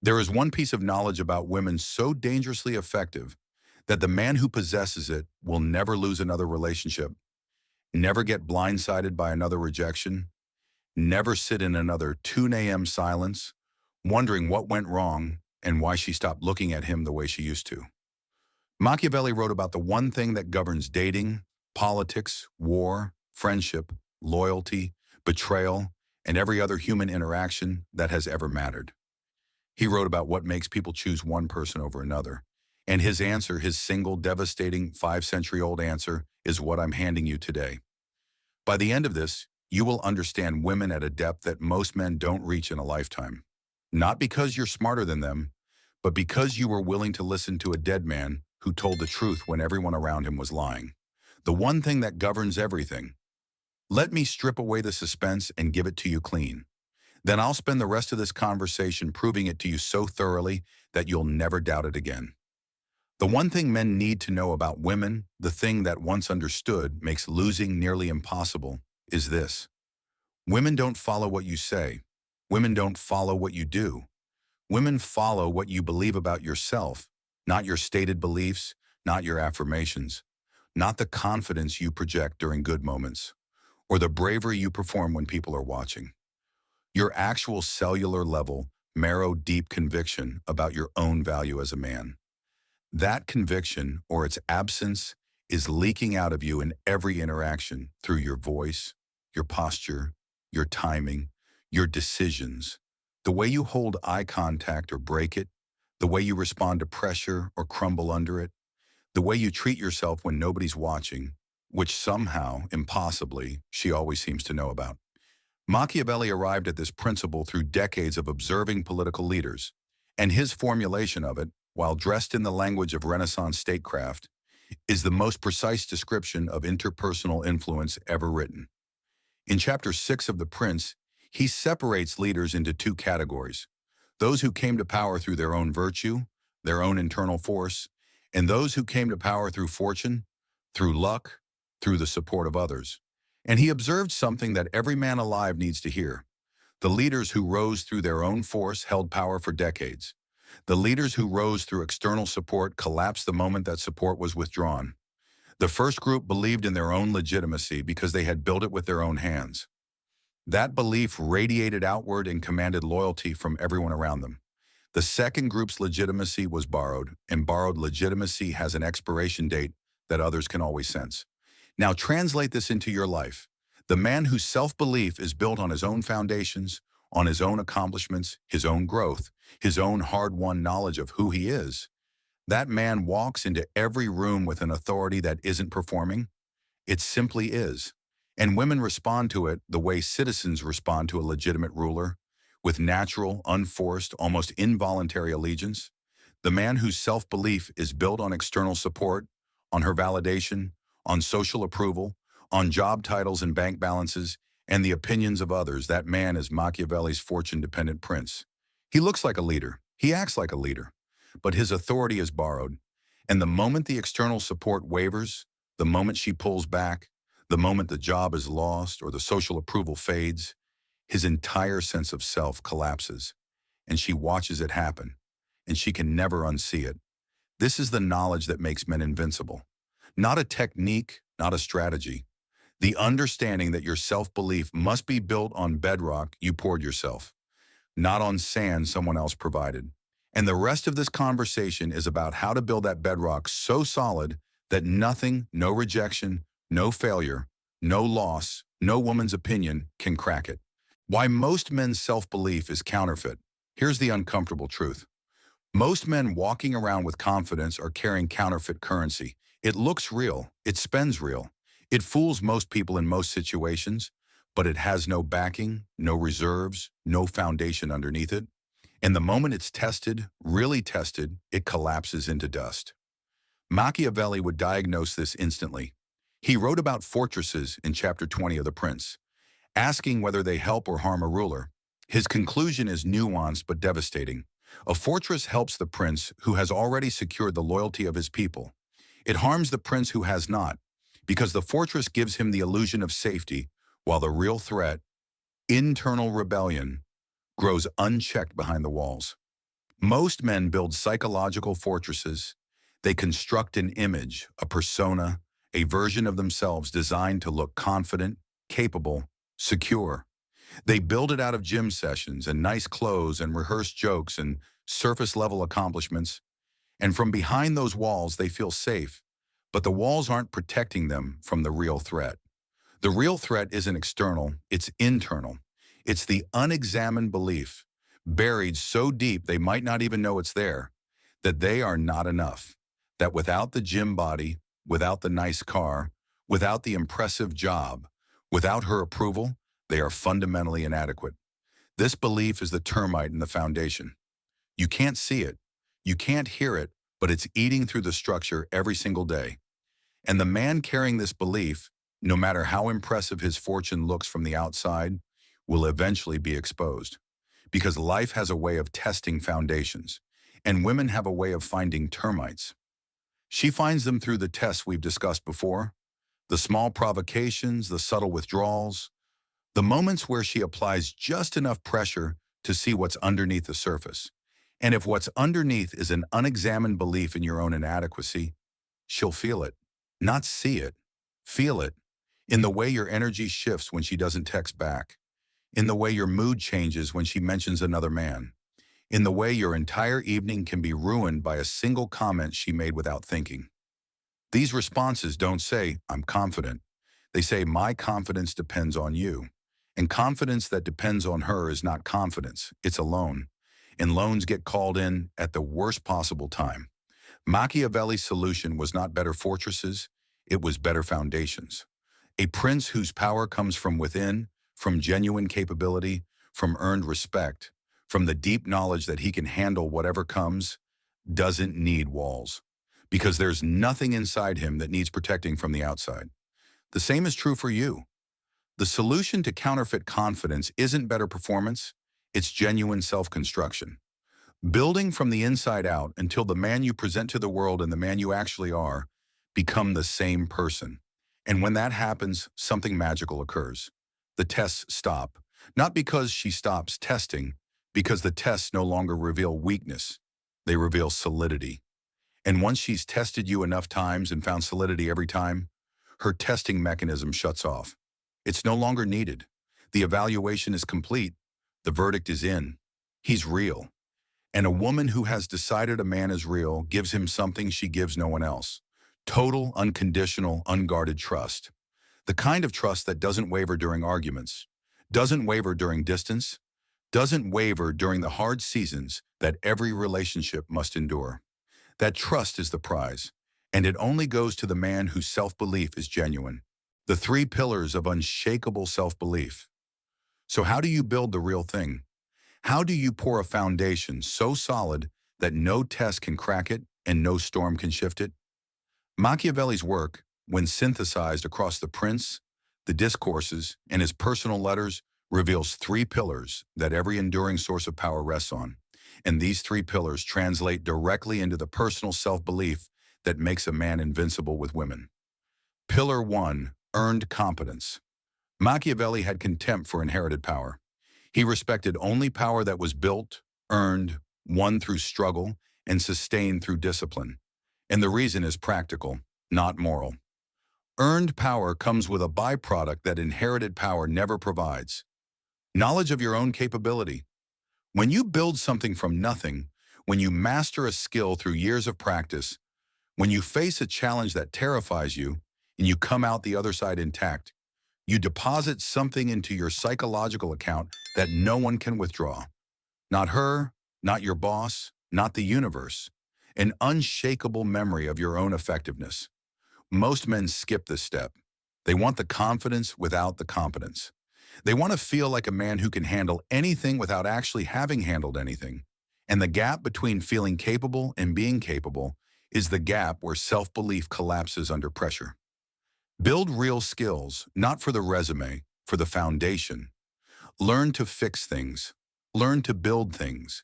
There is one piece of knowledge about women so dangerously effective that the man who possesses it will never lose another relationship, never get blindsided by another rejection, never sit in another 2 a.m. silence, wondering what went wrong and why she stopped looking at him the way she used to. Machiavelli wrote about the one thing that governs dating, politics, war, friendship, loyalty, betrayal, and every other human interaction that has ever mattered. He wrote about what makes people choose one person over another. And his answer, his single devastating 5-century-old answer, is what I'm handing you today. By the end of this, you will understand women at a depth that most men don't reach in a lifetime. Not because you're smarter than them, but because you were willing to listen to a dead man who told the truth when everyone around him was lying. The one thing that governs everything. Let me strip away the suspense and give it to you clean. Then I'll spend the rest of this conversation proving it to you so thoroughly that you'll never doubt it again. The one thing men need to know about women, the thing that once understood makes losing nearly impossible, is this. Women don't follow what you say. Women don't follow what you do. Women follow what you believe about yourself, not your stated beliefs, not your affirmations, not the confidence you project during good moments, or the bravery you perform when people are watching. Your actual cellular level, marrow deep conviction about your own value as a man. That conviction, or its absence, is leaking out of you in every interaction through your voice, your posture, your timing, your decisions, the way you hold eye contact or break it, the way you respond to pressure or crumble under it, the way you treat yourself when nobody's watching, which somehow, impossibly, she always seems to know about. Machiavelli arrived at this principle through decades of observing political leaders, and his formulation of it, while dressed in the language of Renaissance statecraft, is the most precise description of interpersonal influence ever written. In chapter 6 of The Prince, he separates leaders into two categories: those who came to power through their own virtue, their own internal force, and those who came to power through fortune, through luck, through the support of others. And he observed something that every man alive needs to hear. The leaders who rose through their own force held power for decades. The leaders who rose through external support collapsed the moment that support was withdrawn. The first group believed in their own legitimacy because they had built it with their own hands. That belief radiated outward and commanded loyalty from everyone around them. The second group's legitimacy was borrowed, and borrowed legitimacy has an expiration date that others can always sense. Now translate this into your life. The man whose self-belief is built on his own foundations, on his own accomplishments, his own growth, his own hard-won knowledge of who he is, that man walks into every room with an authority that isn't performing. It simply is. And women respond to it the way citizens respond to a legitimate ruler, with natural, unforced, almost involuntary allegiance. The man whose self-belief is built on external support, on her validation, on social approval, on job titles and bank balances, and the opinions of others, that man is Machiavelli's fortune-dependent prince. He looks like a leader. He acts like a leader. But his authority is borrowed. And the moment the external support wavers, the moment she pulls back, the moment the job is lost or the social approval fades, his entire sense of self collapses. And she watches it happen. And she can never unsee it. This is the knowledge that makes men invincible. Not a technique, not a strategy. The understanding that your self-belief must be built on bedrock you poured yourself, not on sand someone else provided. And the rest of this conversation is about how to build that bedrock so solid that nothing, no rejection, no failure, no loss, no woman's opinion can crack it. Why most men's self-belief is counterfeit. Here's the uncomfortable truth. Most men walking around with confidence are carrying counterfeit currency. It looks real. It spends real. It fools most people in most situations, but it has no backing, no reserves, no foundation underneath it. And the moment it's tested, really tested, it collapses into dust. Machiavelli would diagnose this instantly. He wrote about fortresses in chapter 20 of The Prince, asking whether they help or harm a ruler. His conclusion is nuanced but devastating. A fortress helps the prince who has already secured the loyalty of his people. It harms the prince who has not, because the fortress gives him the illusion of safety, while the real threat, internal rebellion, grows unchecked behind the walls. Most men build psychological fortresses. They construct an image, a persona, a version of themselves designed to look confident, capable, secure. They build it out of gym sessions and nice clothes and rehearsed jokes and surface-level accomplishments. And from behind those walls, they feel safe. But the walls aren't protecting them from the real threat. The real threat isn't external, it's internal. It's the unexamined belief, buried so deep they might not even know it's there, that they are not enough. That without the gym body, without the nice car, without the impressive job, without her approval, they are fundamentally inadequate. This belief is the termite in the foundation. You can't see it, you can't hear it, but it's eating through the structure every single day. And the man carrying this belief, no matter how impressive his fortune looks from the outside, will eventually be exposed. Because life has a way of testing foundations, and women have a way of finding termites. She finds them through the tests we've discussed before, the small provocations, the subtle withdrawals, the moments where she applies just enough pressure to see what's underneath the surface. And if what's underneath is an unexamined belief in your own inadequacy, she'll feel it. Not see it, feel it, in the way your energy shifts when she doesn't text back, in the way your mood changes when she mentions another man, in the way your entire evening can be ruined by a single comment she made without thinking. These responses don't say, "I'm confident." They say, "My confidence depends on you." And confidence that depends on her is not confidence, it's a loan. And loans get called in at the worst possible time. Machiavelli's solution was not better fortresses, it was better foundations. A prince whose power comes from within, from genuine capability, from earned respect, from the deep knowledge that he can handle whatever comes, doesn't need walls. Because there's nothing inside him that needs protecting from the outside. The same is true for you. The solution to counterfeit confidence isn't better performance, it's genuine self-construction. Building from the inside out until the man you present to the world and the man you actually are become the same person. And when that happens, something magical occurs. The tests stop. Not because she stops testing, because the tests no longer reveal weakness. They reveal solidity. And once she's tested you enough times and found solidity every time, her testing mechanism shuts off. It's no longer needed. The evaluation is complete. The verdict is in. He's real. And a woman who has decided a man is real gives him something she gives no one else. Total, unconditional, unguarded trust. The kind of trust that doesn't waver during arguments, doesn't waver during distance, doesn't waver during the hard seasons that every relationship must endure. That trust is the prize, and it only goes to the man whose self-belief is genuine. The three pillars of unshakable self-belief. So how do you build the real thing? How do you pour a foundation so solid that no test can crack it and no storm can shift it? Machiavelli's work, when synthesized across the prince, the discourses, and his personal letters, reveals three pillars that every enduring source of power rests on. And these three pillars translate directly into the personal self-belief that makes a man invincible with women. Pillar 1, earned competence. Machiavelli had contempt for inherited power. He respected only power that was built, earned, won through struggle, and sustained through discipline. And the reason is practical, not moral. Earned power comes with a byproduct that inherited power never provides. Knowledge of your own capability. When you build something from nothing, when you master a skill through years of practice, when you face a challenge that terrifies you, and you come out the other side intact, you deposit something into your psychological account that no one can withdraw. Not her, not your boss, not the universe. An unshakable memory of your own effectiveness. Most men skip this step. They want the confidence without the competence. They want to feel like a man who can handle anything without actually having handled anything. And the gap between feeling capable and being capable is the gap where self-belief collapses under pressure. Build real skills, not for the resume, for the foundation. Learn to fix things. Learn to build things.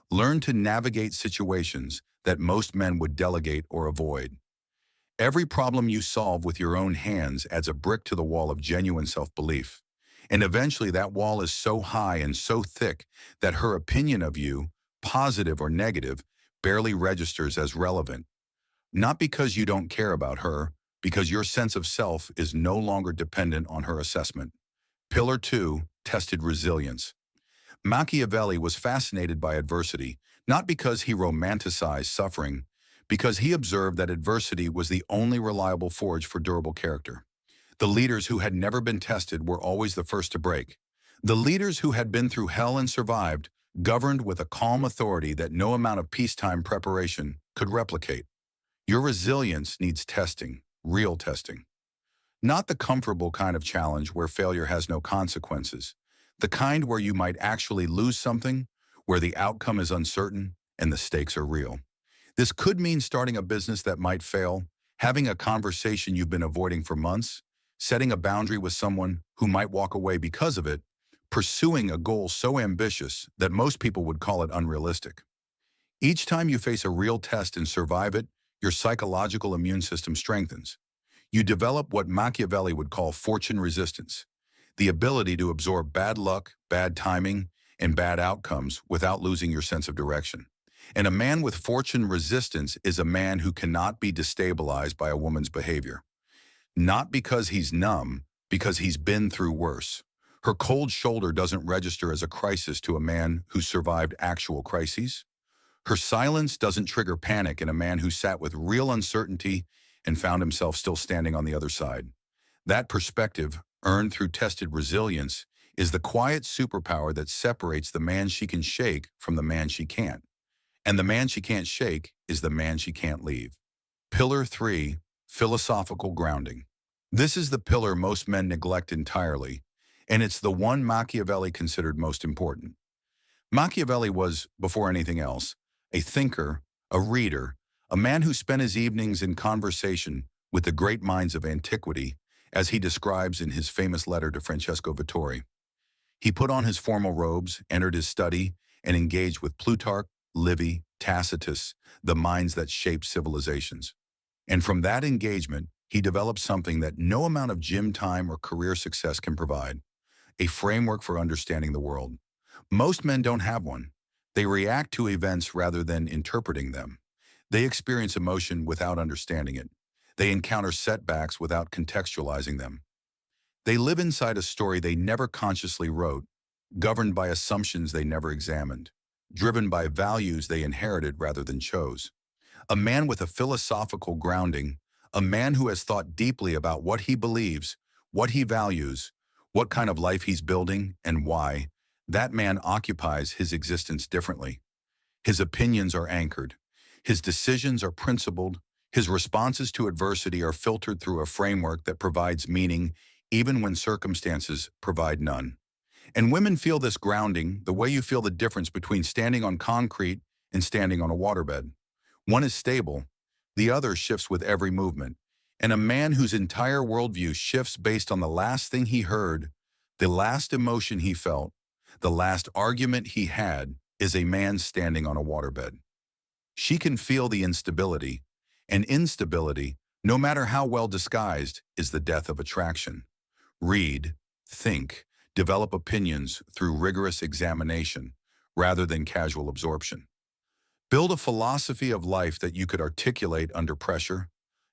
Learn to navigate situations that most men would delegate or avoid. Every problem you solve with your own hands adds a brick to the wall of genuine self-belief. And eventually that wall is so high and so thick that her opinion of you, positive or negative, barely registers as relevant. Not because you don't care about her, because your sense of self is no longer dependent on her assessment. Pillar 2, tested resilience. Machiavelli was fascinated by adversity, not because he romanticized suffering, because he observed that adversity was the only reliable forge for durable character. The leaders who had never been tested were always the first to break. The leaders who had been through hell and survived governed with a calm authority that no amount of peacetime preparation could replicate. Your resilience needs testing, real testing. Not the comfortable kind of challenge where failure has no consequences. The kind where you might actually lose something, where the outcome is uncertain and the stakes are real. This could mean starting a business that might fail, having a conversation you've been avoiding for months, setting a boundary with someone who might walk away because of it, pursuing a goal so ambitious that most people would call it unrealistic. Each time you face a real test and survive it, your psychological immune system strengthens. You develop what Machiavelli would call fortune resistance, the ability to absorb bad luck, bad timing, and bad outcomes without losing your sense of direction. And a man with fortune resistance is a man who cannot be destabilized by a woman's behavior. Not because he's numb, because he's been through worse. Her cold shoulder doesn't register as a crisis to a man who survived actual crises. Her silence doesn't trigger panic in a man who sat with real uncertainty and found himself still standing on the other side. That perspective, earned through tested resilience, is the quiet superpower that separates the man she can shake from the man she can't. And the man she can't shake is the man she can't leave. Pillar 3, philosophical grounding. This is the pillar most men neglect entirely, and it's the one Machiavelli considered most important. Machiavelli was, before anything else, a thinker, a reader, a man who spent his evenings in conversation with the great minds of antiquity, as he describes in his famous letter to Francesco Vittori. He put on his formal robes, entered his study, and engaged with Plutarch, Livy, Tacitus, the minds that shaped civilizations. And from that engagement, he developed something that no amount of gym time or career success can provide, a framework for understanding the world. Most men don't have one. They react to events rather than interpreting them. They experience emotion without understanding it. They encounter setbacks without contextualizing them. They live inside a story they never consciously wrote, governed by assumptions they never examined, driven by values they inherited rather than chose. A man with a philosophical grounding, a man who has thought deeply about what he believes, what he values, what kind of life he's building, and why, that man occupies his existence differently. His opinions are anchored. His decisions are principled. His responses to adversity are filtered through a framework that provides meaning even when circumstances provide none. And women feel this grounding the way you feel the difference between standing on concrete and standing on a waterbed. One is stable, the other shifts with every movement. And a man whose entire worldview shifts based on the last thing he heard, the last emotion he felt, the last argument he had, is a man standing on a waterbed. She can feel the instability, and instability, no matter how well disguised, is the death of attraction. Read, think, develop opinions through rigorous examination rather than casual absorption. Build a philosophy of life that you could articulate under pressure.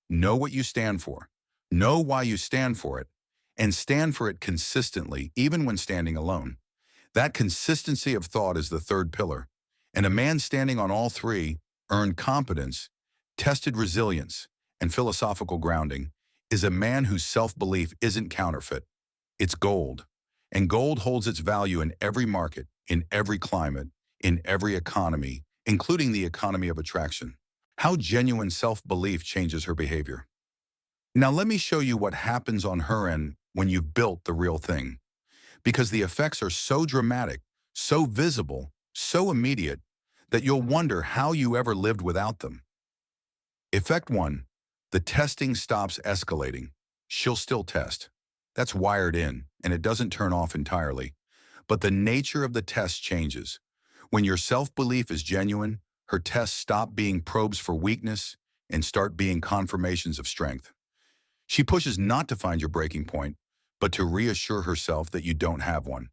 Know what you stand for. Know why you stand for it. And stand for it consistently, even when standing alone. That consistency of thought is the third pillar. And a man standing on all three, earned competence, tested resilience, and philosophical grounding, is a man whose self-belief isn't counterfeit. It's gold. And gold holds its value in every market, in every climate, in every economy, including the economy of attraction. How genuine self-belief changes her behavior. Now let me show you what happens on her end when you've built the real thing. Because the effects are so dramatic, so visible, so immediate, that you'll wonder how you ever lived without them. Effect 1. The testing stops escalating. She'll still test. That's wired in, and it doesn't turn off entirely. But the nature of the test changes. When your self-belief is genuine, her tests stop being probes for weakness and start being confirmations of strength. She pushes not to find your breaking point, but to reassure herself that you don't have one.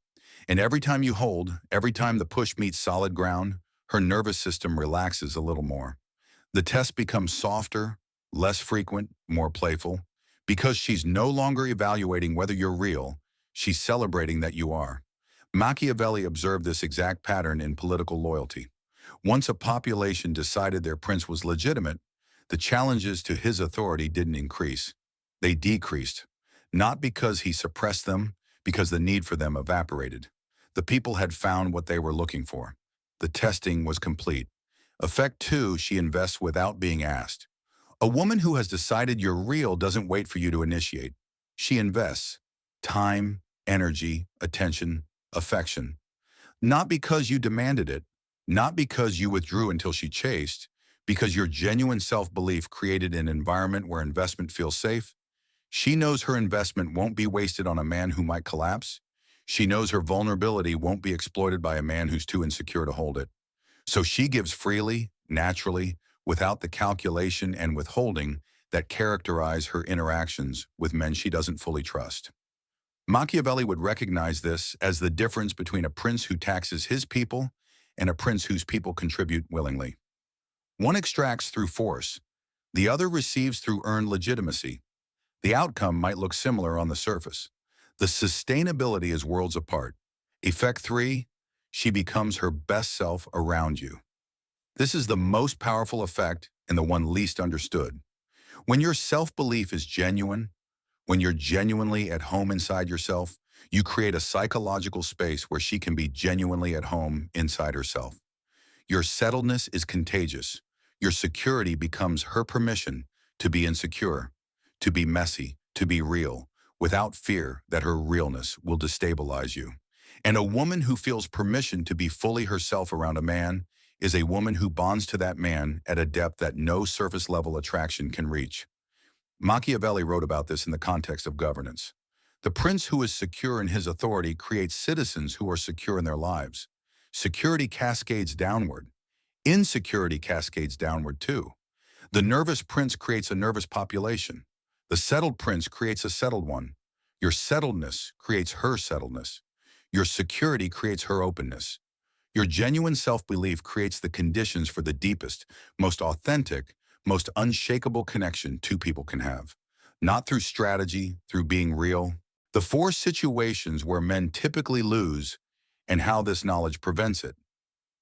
And every time you hold, every time the push meets solid ground, her nervous system relaxes a little more. The test becomes softer, less frequent, more playful. Because she's no longer evaluating whether you're real, she's celebrating that you are. Machiavelli observed this exact pattern in political loyalty. Once a population decided their prince was legitimate, the challenges to his authority didn't increase. They decreased, not because he suppressed them, because the need for them evaporated. The people had found what they were looking for. The testing was complete. Effect 2, she invests without being asked. A woman who has decided you're real doesn't wait for you to initiate. She invests time, energy, attention, affection. Not because you demanded it, not because you withdrew until she chased, because your genuine self-belief created an environment where investment feels safe. She knows her investment won't be wasted on a man who might collapse. She knows her vulnerability won't be exploited by a man who's too insecure to hold it. So she gives freely, naturally, without the calculation and withholding that characterize her interactions with men she doesn't fully trust. Machiavelli would recognize this as the difference between a prince who taxes his people and a prince whose people contribute willingly. One extracts through force, the other receives through earned legitimacy. The outcome might look similar on the surface. The sustainability is worlds apart. Effect 3, she becomes her best self around you. This is the most powerful effect and the one least understood. When your self-belief is genuine, when you're genuinely at home inside yourself, you create a psychological space where she can be genuinely at home inside herself. Your settledness is contagious. Your security becomes her permission to be insecure, to be messy, to be real, without fear that her realness will destabilize you. And a woman who feels permission to be fully herself around a man is a woman who bonds to that man at a depth that no surface-level attraction can reach. Machiavelli wrote about this in the context of governance. The prince who is secure in his authority creates citizens who are secure in their lives. Security cascades downward. Insecurity cascades downward too. The nervous prince creates a nervous population. The settled prince creates a settled one. Your settledness creates her settledness. Your security creates her openness. Your genuine self-belief creates the conditions for the deepest, most authentic, most unshakable connection two people can have. Not through strategy, through being real. The 4 situations where men typically lose and how this knowledge prevents it.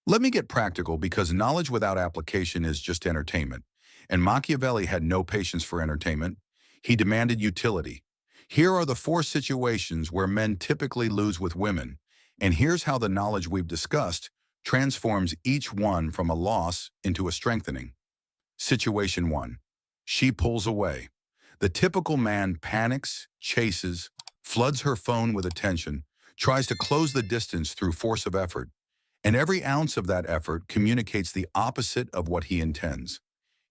Let me get practical because knowledge without application is just entertainment. And Machiavelli had no patience for entertainment. He demanded utility. Here are the 4 situations where men typically lose with women. And here's how the knowledge we've discussed transforms each one from a loss into a strengthening. Situation 1. She pulls away. The typical man panics, chases, floods her phone with attention, tries to close the distance through force of effort. And every ounce of that effort communicates the opposite of what he intends.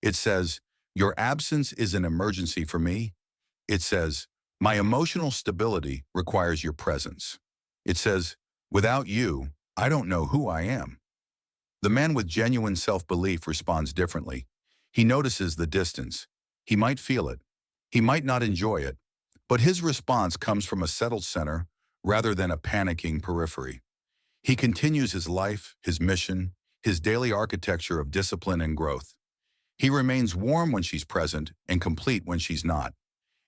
It says, "Your absence is an emergency for me." It says, "My emotional stability requires your presence." It says, "Without you, I don't know who I am." The man with genuine self-belief responds differently. He notices the distance. He might feel it. He might not enjoy it. But his response comes from a settled center rather than a panicking periphery. He continues his life, his mission, his daily architecture of discipline and growth. He remains warm when she's present and complete when she's not.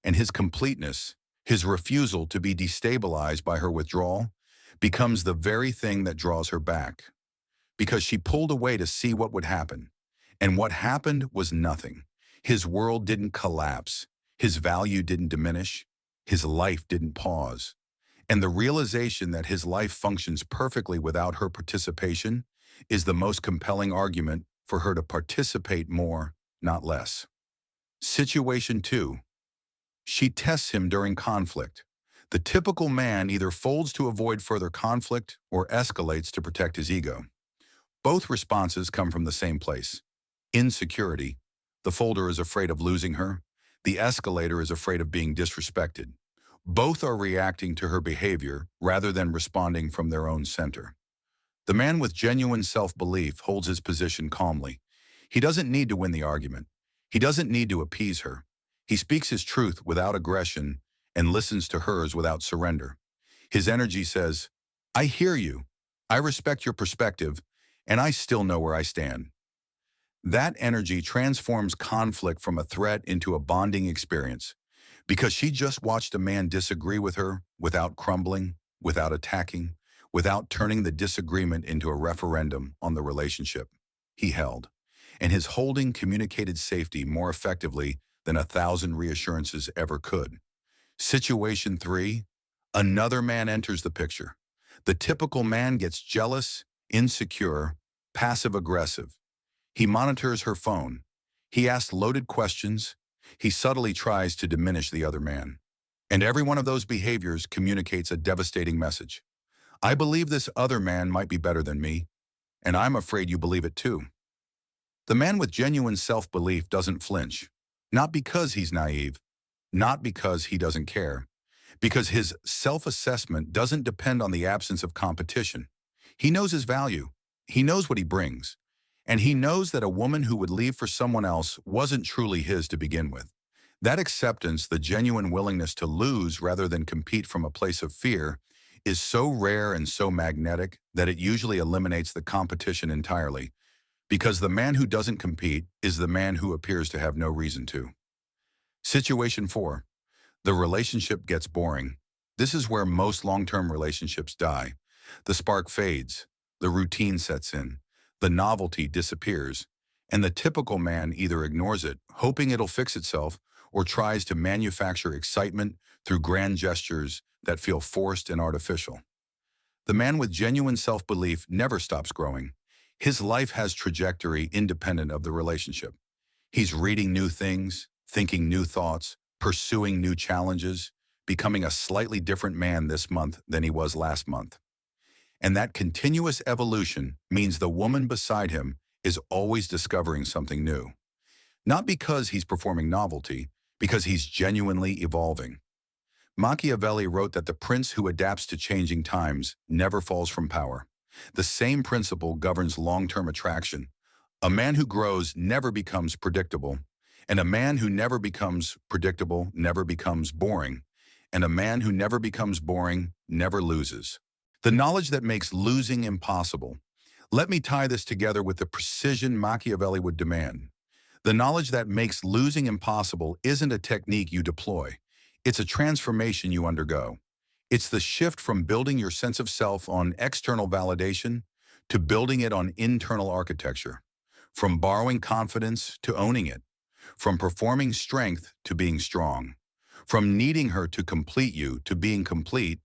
And his completeness, his refusal to be destabilized by her withdrawal, becomes the very thing that draws her back. Because she pulled away to see what would happen. And what happened was nothing. His world didn't collapse. His value didn't diminish. His life didn't pause. And the realization that his life functions perfectly without her participation is the most compelling argument for her to participate more, not less. Situation 2. She tests him during conflict. The typical man either folds to avoid further conflict or escalates to protect his ego. Both responses come from the same place. Insecurity. The folder is afraid of losing her. The escalator is afraid of being disrespected. Both are reacting to her behavior rather than responding from their own center. The man with genuine self-belief holds his position calmly. He doesn't need to win the argument. He doesn't need to appease her. He speaks his truth without aggression and listens to hers without surrender. His energy says, "I hear you. I respect your perspective, and I still know where I stand. That energy transforms conflict from a threat into a bonding experience because she just watched a man disagree with her without crumbling, without attacking, without turning the disagreement into a referendum on the relationship he held. And his holding communicated safety more effectively than 1,000 reassurances ever could. Situation 3, another man enters the picture. The typical man gets jealous, insecure, passive-aggressive. He monitors her phone. He asks loaded questions. He subtly tries to diminish the other man. And every one of those behaviors communicates a devastating message. I believe this other man might be better than me, and I'm afraid you believe it too. The man with genuine self-belief doesn't flinch, not because he's naive, not because he doesn't care, because his self-assessment doesn't depend on the absence of competition. He knows his value. He knows what he brings. And he knows that a woman who would leave for someone else wasn't truly his to begin with. That acceptance, the genuine willingness to lose rather than compete from a place of fear, is so rare and so magnetic that it usually eliminates the competition entirely, because the man who doesn't compete is the man who appears to have no reason to. Situation 4. The relationship gets boring. This is where most long-term relationships die. The spark fades, the routine sets in, the novelty disappears, and the typical man either ignores it, hoping it'll fix itself, or tries to manufacture excitement through grand gestures that feel forced and artificial. The man with genuine self-belief never stops growing. His life has trajectory independent of the relationship. He's reading new things, thinking new thoughts, pursuing new challenges, becoming a slightly different man this month than he was last month. And that continuous evolution means the woman beside him is always discovering something new. Not because he's performing novelty, because he's genuinely evolving. Machiavelli wrote that the prince who adapts to changing times never falls from power. The same principle governs long-term attraction. A man who grows never becomes predictable, and a man who never becomes predictable never becomes boring, and a man who never becomes boring never loses. The knowledge that makes losing impossible. Let me tie this together with the precision Machiavelli would demand. The knowledge that makes losing impossible isn't a technique you deploy. It's a transformation you undergo. It's the shift from building your sense of self on external validation to building it on internal architecture, from borrowing confidence to owning it, from performing strength to being strong, from needing her to complete you to being complete,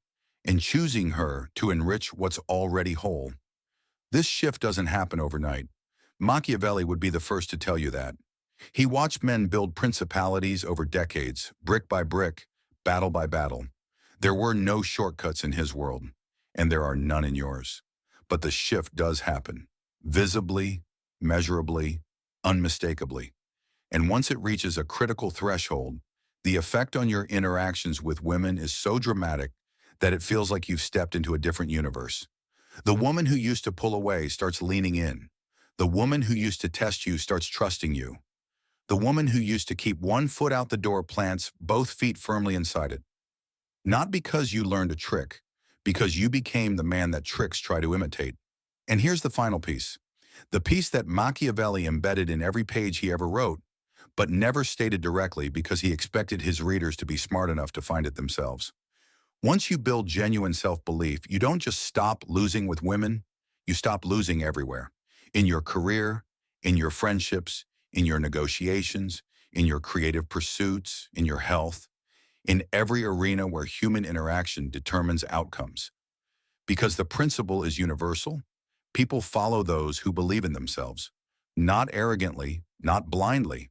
and choosing her to enrich what's already whole. This shift doesn't happen overnight. Machiavelli would be the first to tell you that. He watched men build principalities over decades, brick by brick, battle by battle. There were no shortcuts in his world, and there are none in yours. But the shift does happen, visibly, measurably, unmistakably. And once it reaches a critical threshold, the effect on your interactions with women is so dramatic that it feels like you've stepped into a different universe. The woman who used to pull away starts leaning in. The woman who used to test you starts trusting you. The woman who used to keep one foot out the door plants both feet firmly inside it. Not because you learned a trick, because you became the man that tricks try to imitate. And here's the final piece. The piece that Machiavelli embedded in every page he ever wrote, but never stated directly because he expected his readers to be smart enough to find it themselves. Once you build genuine self-belief, you don't just stop losing with women, you stop losing everywhere. In your career, in your friendships, in your negotiations, in your creative pursuits, in your health, in every arena where human interaction determines outcomes. Because the principle is universal, people follow those who believe in themselves, not arrogantly, not blindly,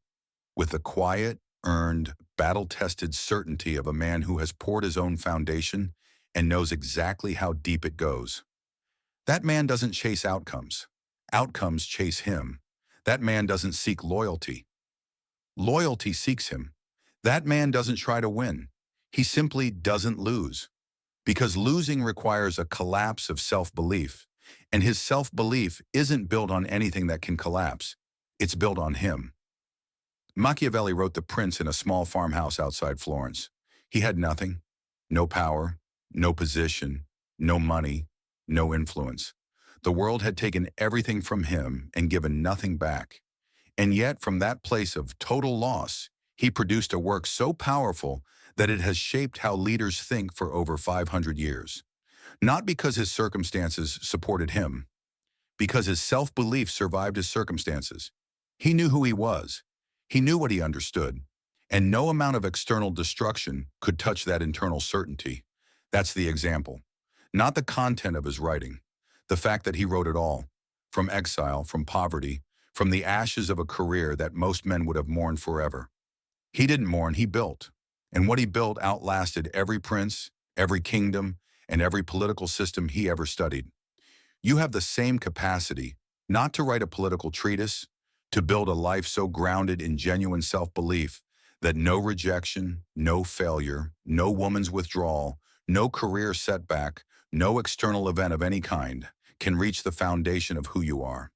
with the quiet, earned, battle-tested certainty of a man who has poured his own foundation and knows exactly how deep it goes. That man doesn't chase outcomes. Outcomes chase him. That man doesn't seek loyalty. Loyalty seeks him. That man doesn't try to win. He simply doesn't lose. Because losing requires a collapse of self-belief, and his self-belief isn't built on anything that can collapse. It's built on him. Machiavelli wrote The Prince in a small farmhouse outside Florence. He had nothing, no power, no position, no money, no influence. The world had taken everything from him and given nothing back. And yet, from that place of total loss, he produced a work so powerful that it has shaped how leaders think for over 500 years. Not because his circumstances supported him, because his self-belief survived his circumstances. He knew who he was. He knew what he understood. And no amount of external destruction could touch that internal certainty. That's the example. Not the content of his writing. The fact that he wrote it all. From exile, from poverty, from the ashes of a career that most men would have mourned forever. He didn't mourn, he built. And what he built outlasted every prince, every kingdom, and every political system he ever studied. You have the same capacity, not to write a political treatise, to build a life so grounded in genuine self-belief that no rejection, no failure, no woman's withdrawal, no career setback, no external event of any kind can reach the foundation of who you are.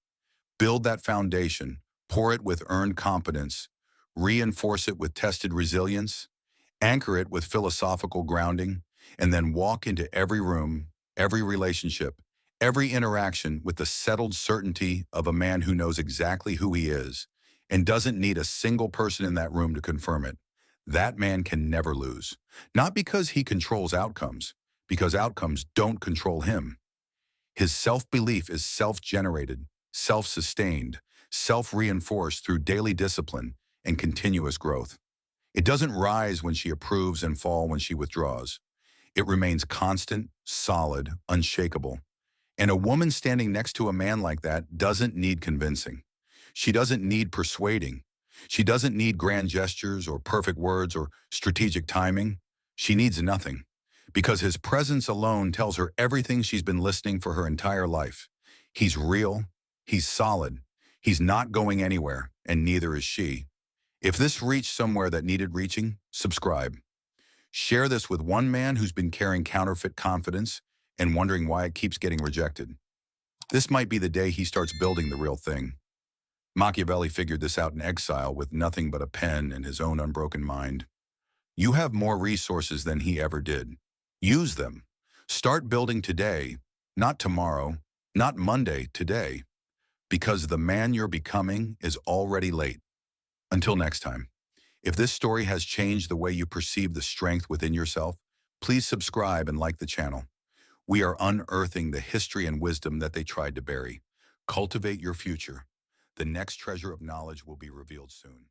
Build that foundation, pour it with earned competence, reinforce it with tested resilience, anchor it with philosophical grounding, and then walk into every room, every relationship, every interaction with the settled certainty of a man who knows exactly who he is and doesn't need a single person in that room to confirm it. That man can never lose. Not because he controls outcomes, because outcomes don't control him. His self-belief is self-generated, self-sustained, self-reinforced through daily discipline and continuous growth. It doesn't rise when she approves and fall when she withdraws. It remains constant, solid, unshakable. And a woman standing next to a man like that doesn't need convincing. She doesn't need persuading. She doesn't need grand gestures or perfect words or strategic timing. She needs nothing, because his presence alone tells her everything she's been listening for her entire life. He's real, he's solid, he's not going anywhere, and neither is she. If this reached somewhere that needed reaching, subscribe. Share this with one man who's been carrying counterfeit confidence and wondering why it keeps getting rejected. This might be the day he starts building the real thing. Machiavelli figured this out in exile with nothing but a pen and his own unbroken mind. You have more resources than he ever did. Use them. Start building today, not tomorrow, not Monday, today, because the man you're becoming is already late. Until next time, if this story has changed the way you perceive the strength within yourself, please subscribe and like the channel. We are unearthing the history and wisdom that they tried to bury. Cultivate your future. The next treasure of knowledge will be revealed soon.